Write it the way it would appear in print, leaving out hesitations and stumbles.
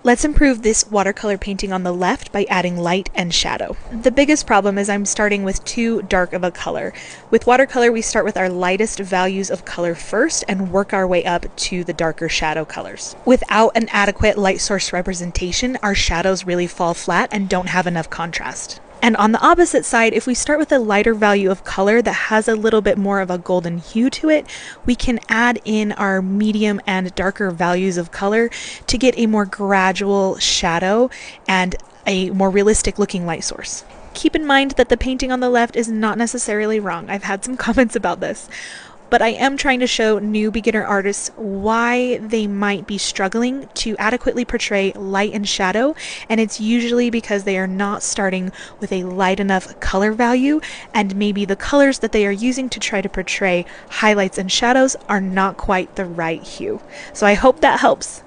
Let's improve this watercolor painting on the left by adding light and shadow. The biggest problem is I'm starting with too dark of a color. With watercolor, we start with our lightest values of color first and work our way up to the darker shadow colors. Without an adequate light source representation, our shadows really fall flat and don't have enough contrast. And on the opposite side, if we start with a lighter value of color that has a little bit more of a golden hue to it, we can add in our medium and darker values of color to get a more gradual shadow and a more realistic looking light source. Keep in mind that the painting on the left is not necessarily wrong. I've had some comments about this. But I am trying to show new beginner artists why they might be struggling to adequately portray light and shadow, and it's usually because they are not starting with a light enough color value, and maybe the colors that they are using to try to portray highlights and shadows are not quite the right hue. So I hope that helps.